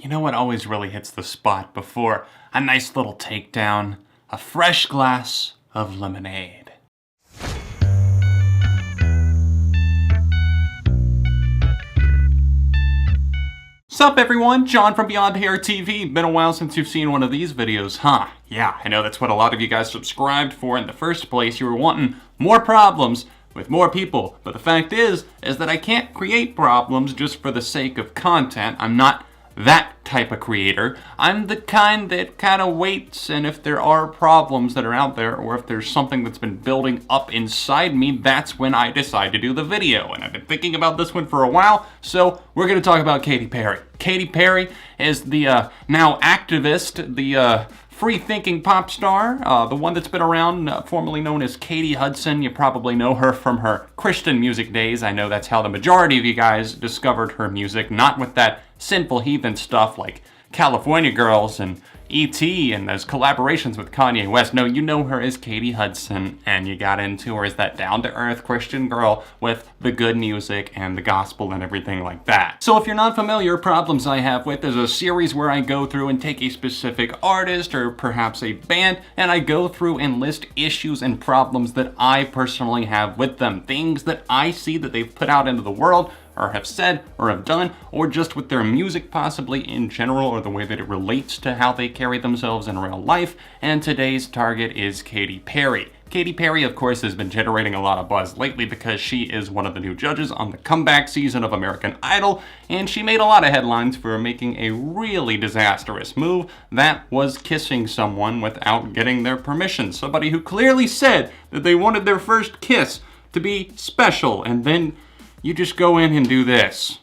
You know what always really hits the spot before a nice little takedown? A fresh glass of lemonade. Sup everyone, John from Beyond ARTV. Been a while since you've seen one of these videos, huh? Yeah, I know that's what a lot of you guys subscribed for in the first place. You were wanting more problems with more people. But the fact is that I can't create problems just for the sake of content. I'm not that type of creator. I'm the kind that kind of waits, and if there are problems that are out there, or if there's something that's been building up inside me, that's when I decide to do the video. And I've been thinking about this one for a while, so we're going to talk about Katy Perry. Katy Perry is the now activist, the free-thinking pop star, the one that's been around, formerly known as Katy Hudson. You probably know her from her Christian music days. I know that's how the majority of you guys discovered her music, not with that sinful heathen stuff like California Girls and E.T. and those collaborations with Kanye West. No, you know her as Katy Hudson, and you got into her as that down-to-earth Christian girl with the good music and the gospel and everything like that. So if you're not familiar, Problems I Have With is a series where I go through and take a specific artist or perhaps a band, and I go through and list issues and problems that I personally have with them. Things that I see that they've put out into the world, or have said, or have done, or just with their music possibly in general, or the way that it relates to how they carry themselves in real life. And today's target is Katy Perry. Katy Perry, of course, has been generating a lot of buzz lately because she is one of the new judges on the comeback season of American Idol, and she made a lot of headlines for making a really disastrous move that was kissing someone without getting their permission. Somebody who clearly said that they wanted their first kiss to be special, and then you just go in and do this.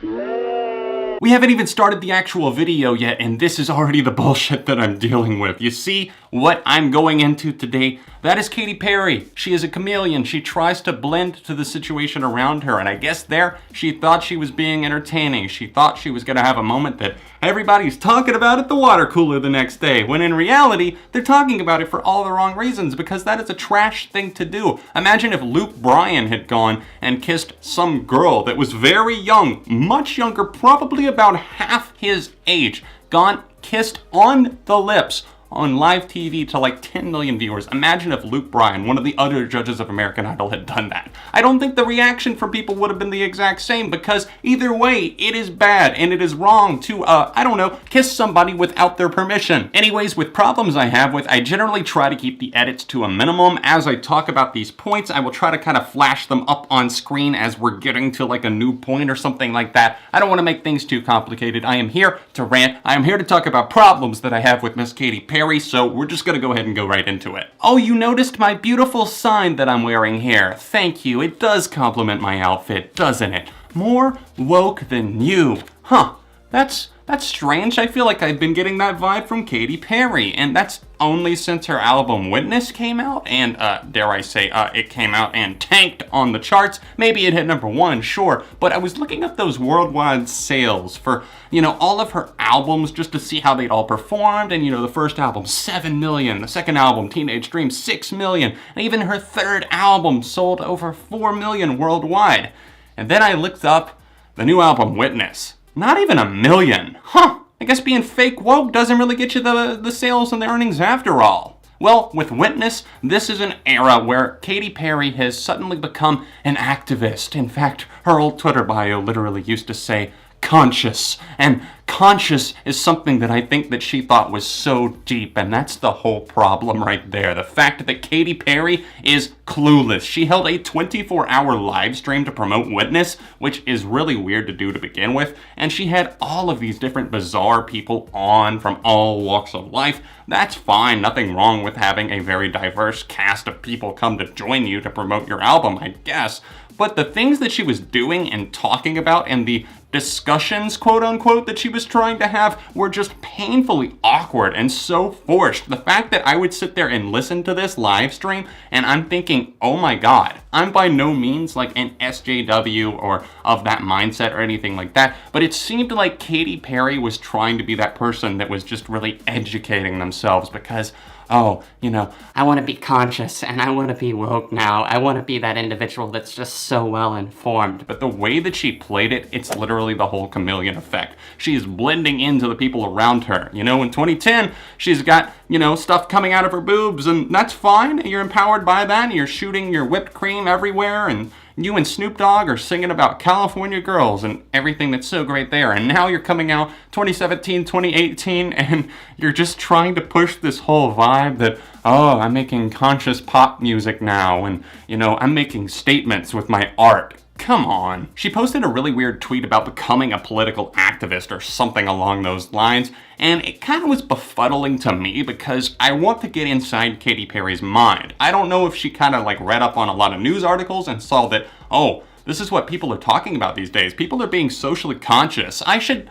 We haven't even started the actual video yet, and this is already the bullshit that I'm dealing with. You see what I'm going into today? That is Katy Perry. She is a chameleon. She tries to blend to the situation around her, and I guess there she thought she was being entertaining. She thought she was gonna have a moment that everybody's talking about at the water cooler the next day, when in reality, they're talking about it for all the wrong reasons, because that is a trash thing to do. Imagine if Luke Bryan had gone and kissed some girl that was very young, much younger, probably about half his age, gone, kissed on the lips, on live TV to like 10 million viewers. Imagine if Luke Bryan, one of the other judges of American Idol, had done that. I don't think the reaction from people would have been the exact same, because either way, it is bad and it is wrong to, I don't know, kiss somebody without their permission. Anyways, with Problems I Have With, I generally try to keep the edits to a minimum. As I talk about these points, I will try to kind of flash them up on screen as we're getting to like a new point or something like that. I don't want to make things too complicated. I am here to rant. I am here to talk about problems that I have with Miss Katy Perry. So we're just gonna go ahead and go right into it. Oh, you noticed my beautiful sign that I'm wearing here. Thank you. It does complement my outfit, doesn't it? More woke than you. Huh, that's strange. I feel like I've been getting that vibe from Katy Perry, and that's only since her album Witness came out, and dare I say, it came out and tanked on the charts. Maybe it hit #1, sure, but I was looking up those worldwide sales for, all of her albums just to see how they'd all performed, and the first album, 7 million, the second album, Teenage Dream, 6 million, and even her third album sold over 4 million worldwide. And then I looked up the new album Witness. Not even 1 million. Huh, I guess being fake woke doesn't really get you the sales and the earnings after all. Well, with Witness, this is an era where Katy Perry has suddenly become an activist. In fact, her old Twitter bio literally used to say, conscious. And conscious is something that I think that she thought was so deep, and that's the whole problem right there. The fact that Katy Perry is clueless. She held a 24-hour live stream to promote Witness, which is really weird to do to begin with, and she had all of these different bizarre people on from all walks of life. That's fine, nothing wrong with having a very diverse cast of people come to join you to promote your album, I guess. But the things that she was doing and talking about and the discussions, quote unquote, that she was trying to have were just painfully awkward and so forced. The fact that I would sit there and listen to this live stream and I'm thinking, oh my God, I'm by no means like an SJW or of that mindset or anything like that, but it seemed like Katy Perry was trying to be that person that was just really educating themselves because oh, I want to be conscious and I want to be woke now. I want to be that individual that's just so well informed. But the way that she played it, it's literally the whole chameleon effect. She's blending into the people around her. In 2010, she's got, stuff coming out of her boobs, and that's fine. You're empowered by that. You're shooting your whipped cream everywhere, and you and Snoop Dogg are singing about California girls and everything that's so great there. And now you're coming out 2017, 2018, and you're just trying to push this whole vibe that, oh, I'm making conscious pop music now, and, I'm making statements with my art. Come on. She posted a really weird tweet about becoming a political activist or something along those lines, and it kind of was befuddling to me because I want to get inside Katy Perry's mind. I don't know if she kind of read up on a lot of news articles and saw that, oh, this is what people are talking about these days. People are being socially conscious. I should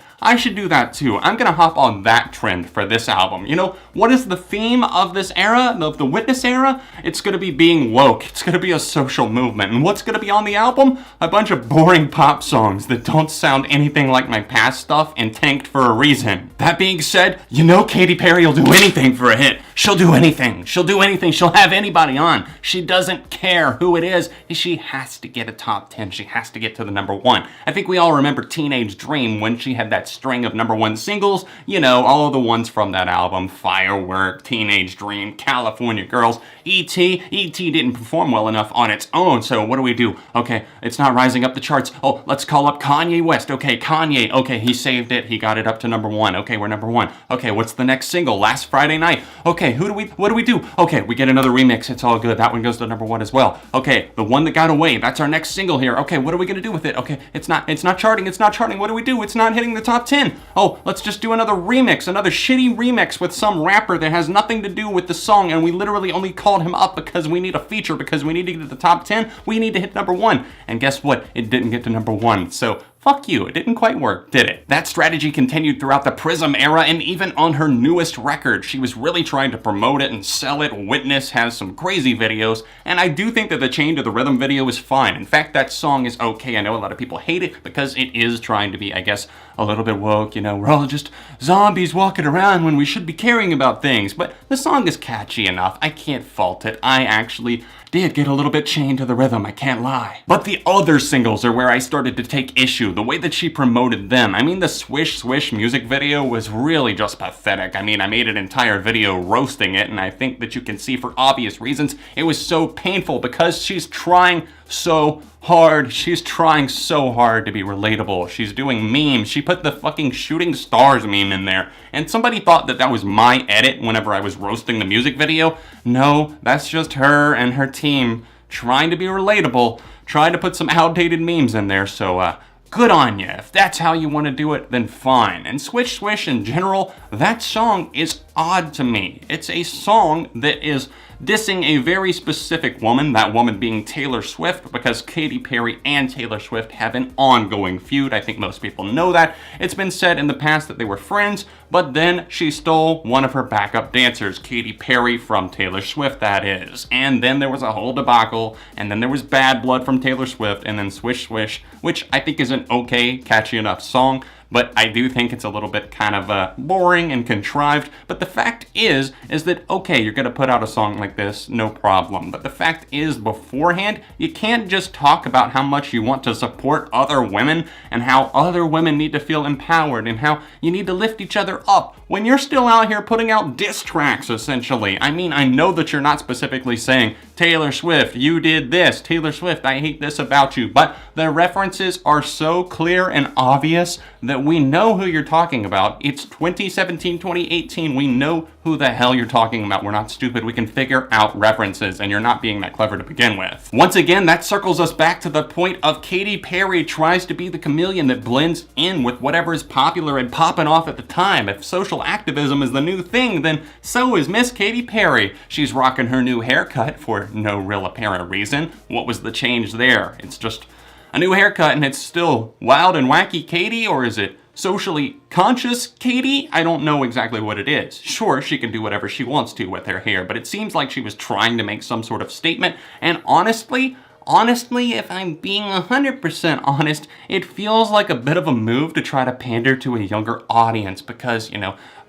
do that too. I'm gonna hop on that trend for this album. What is the theme of this era, of the Witness era? It's gonna be being woke. It's gonna be a social movement. And what's gonna be on the album? A bunch of boring pop songs that don't sound anything like my past stuff and tanked for a reason. That being said, Katy Perry will do anything for a hit. She'll do anything. She'll do anything. She'll have anybody on. She doesn't care who it is. She has to get a top 10. She has to get to the number 1. I think we all remember Teenage Dream when she had that string of number 1 singles. All of the ones from that album. Firework, Teenage Dream, California Girls, E.T. E.T. didn't perform well enough on its own, so what do? Okay, it's not rising up the charts. Oh, let's call up Kanye West. Okay, Kanye. Okay, he saved it. He got it up to number 1. Okay, we're number 1. Okay, what's the next single? Last Friday Night. Okay, what do we do? Okay, we get another remix. It's all good. That one goes to number 1 as well. Okay, the one that got away. That's our next single here. Okay, what are we gonna do with it? Okay, it's not charting. It's not charting. What do we do? It's not hitting the top 10. Oh, let's just do another remix, another shitty remix with some rapper that has nothing to do with the song, and we literally only called him up because we need a feature, because we need to get to the top 10. We need to hit number 1. And guess what? It didn't get to number 1. So fuck you, it didn't quite work, did it? That strategy continued throughout the Prism era, and even on her newest record. She was really trying to promote it and sell it. Witness has some crazy videos, and I do think that the Chain to the Rhythm video is fine. In fact, that song is okay. I know a lot of people hate it because it is trying to be, I guess, a little bit woke. We're all just zombies walking around when we should be caring about things. But the song is catchy enough. I can't fault it. I actually did get a little bit chained to the rhythm, I can't lie. But the other singles are where I started to take issue, the way that she promoted them. I mean, the Swish Swish music video was really just pathetic. I mean, I made an entire video roasting it, and I think that you can see for obvious reasons, it was so painful because she's trying so hard. She's trying so hard to be relatable. She's doing memes. She put the fucking shooting stars meme in there. And somebody thought that that was my edit whenever I was roasting the music video. No, that's just her and her team trying to be relatable, trying to put some outdated memes in there. So, good on you. If that's how you want to do it, then fine. And Swish Swish in general, that song is odd to me. It's a song that is dissing a very specific woman, that woman being Taylor Swift, because Katy Perry and Taylor Swift have an ongoing feud. I think most people know that. It's been said in the past that they were friends, but then she stole one of her backup dancers, Katy Perry, from Taylor Swift, that is. And then there was a whole debacle, and then there was Bad Blood from Taylor Swift, and then Swish Swish, which I think is an okay, catchy enough song, but I do think it's a little bit kind of boring and contrived. But the fact is that, okay, you're gonna put out a song like this, no problem. But the fact is, beforehand, you can't just talk about how much you want to support other women and how other women need to feel empowered and how you need to lift each other up when you're still out here putting out diss tracks, essentially. I mean, I know that you're not specifically saying, Taylor Swift, you did this. Taylor Swift, I hate this about you. But the references are so clear and obvious that we know who you're talking about. It's 2017, 2018. We know who the hell you're talking about. We're not stupid. We can figure out references, and you're not being that clever to begin with. Once again, that circles us back to the point of Katy Perry tries to be the chameleon that blends in with whatever is popular and popping off at the time. If social activism is the new thing, then so is Miss Katy Perry. She's rocking her new haircut for no real apparent reason. What was the change there? It's just a new haircut and it's still wild and wacky Katy, or is it socially conscious Katy? I don't know exactly what it is. Sure, she can do whatever she wants to with her hair, but it seems like she was trying to make some sort of statement, and honestly, if I'm being 100% honest, it feels like a bit of a move to try to pander to a younger audience because,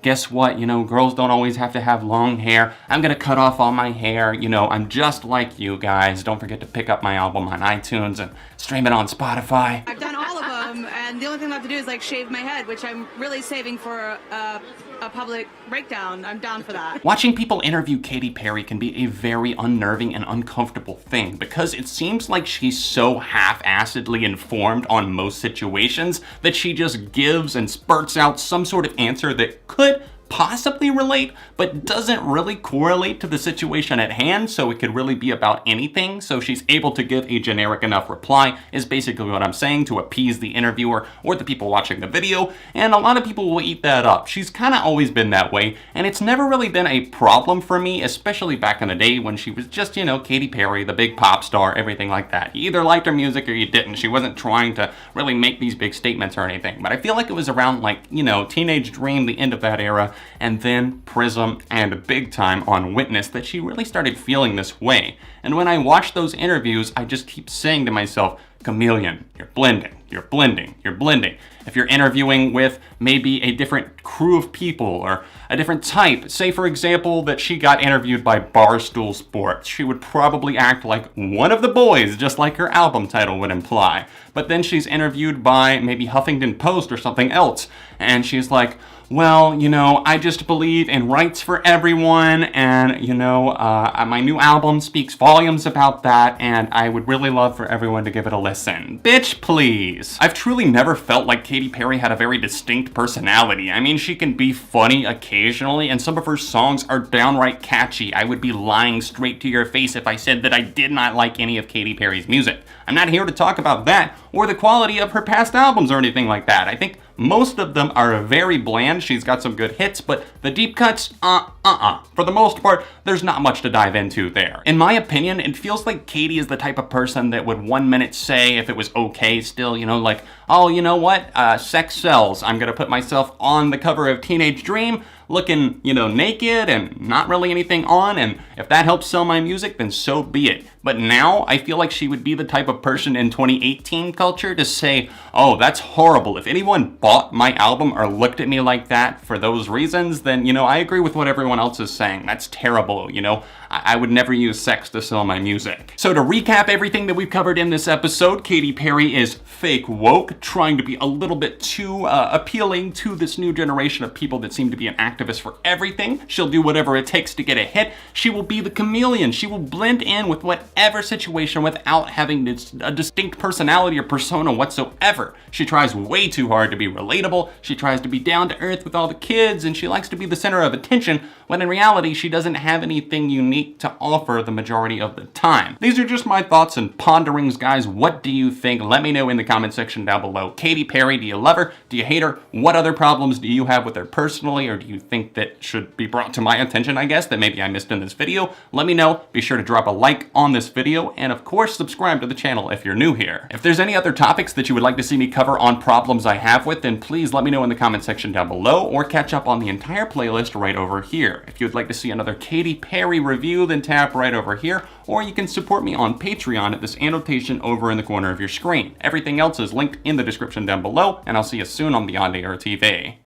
guess what, girls don't always have to have long hair. I'm gonna cut off all my hair, I'm just like you guys. Don't forget to pick up my album on iTunes and stream it on Spotify. I've done all of them, and the only thing I have to do is like shave my head, which I'm really saving for a public breakdown. I'm down for that. Watching people interview Katy Perry can be a very unnerving and uncomfortable thing because it seems like she's so half-assedly informed on most situations that she just gives and spurts out some sort of answer that could possibly relate, but doesn't really correlate to the situation at hand, so it could really be about anything. So she's able to give a generic enough reply, is basically what I'm saying, to appease the interviewer or the people watching the video, and a lot of people will eat that up. She's kind of always been that way, and it's never really been a problem for me, especially back in the day when she was just, Katy Perry, the big pop star, everything like that. You either liked her music or you didn't. She wasn't trying to really make these big statements or anything, but I feel like it was around Teenage Dream, the end of that era, and then Prism and big time on Witness that she really started feeling this way. And when I watch those interviews, I just keep saying to myself, Chameleon, you're blending, you're blending, you're blending. If you're interviewing with maybe a different crew of people or a different type, say for example that she got interviewed by Barstool Sports, she would probably act like one of the boys, just like her album title would imply. But then she's interviewed by maybe Huffington Post or something else, and she's like, well, I just believe in rights for everyone, and, my new album speaks volumes about that, and I would really love for everyone to give it a listen. Bitch, please. I've truly never felt like Katy Perry had a very distinct personality. I mean, she can be funny occasionally, and some of her songs are downright catchy. I would be lying straight to your face if I said that I did not like any of Katy Perry's music. I'm not here to talk about that, or the quality of her past albums or anything like that. I think most of them are very bland. She's got some good hits, but the deep cuts, for the most part, there's not much to dive into there. In my opinion, it feels like Katy is the type of person that would 1 minute say, if it was okay still, oh, you know what, sex sells. I'm gonna put myself on the cover of Teenage Dream, looking, naked and not really anything on, and if that helps sell my music, then so be it. But now, I feel like she would be the type of person in 2018 culture to say, oh, that's horrible. If anyone bought my album or looked at me like that for those reasons, then, I agree with what everyone else is saying. That's terrible, I would never use sex to sell my music. So to recap everything that we've covered in this episode, Katy Perry is fake woke, trying to be a little bit too appealing to this new generation of people that seem to be an activist for everything. She'll do whatever it takes to get a hit. She will be the chameleon. She will blend in with whatever situation without having a distinct personality or persona whatsoever. She tries way too hard to be relatable. She tries to be down to earth with all the kids, and she likes to be the center of attention, when in reality, she doesn't have anything unique to offer the majority of the time. These are just my thoughts and ponderings, guys. What do you think? Let me know in the comment section down below. Katy Perry, do you love her? Do you hate her? What other problems do you have with her personally, or do you think that should be brought to my attention, I guess, that maybe I missed in this video? Let me know. Be sure to drop a like on this video, and of course, subscribe to the channel if you're new here. If there's any other topics that you would like to see me cover on problems I have with, then please let me know in the comment section down below, or catch up on the entire playlist right over here. If you would like to see another Katy Perry review, then tap right over here, or you can support me on Patreon at this annotation over in the corner of your screen. Everything else is linked in the description down below, and I'll see you soon on Beyond ARTV.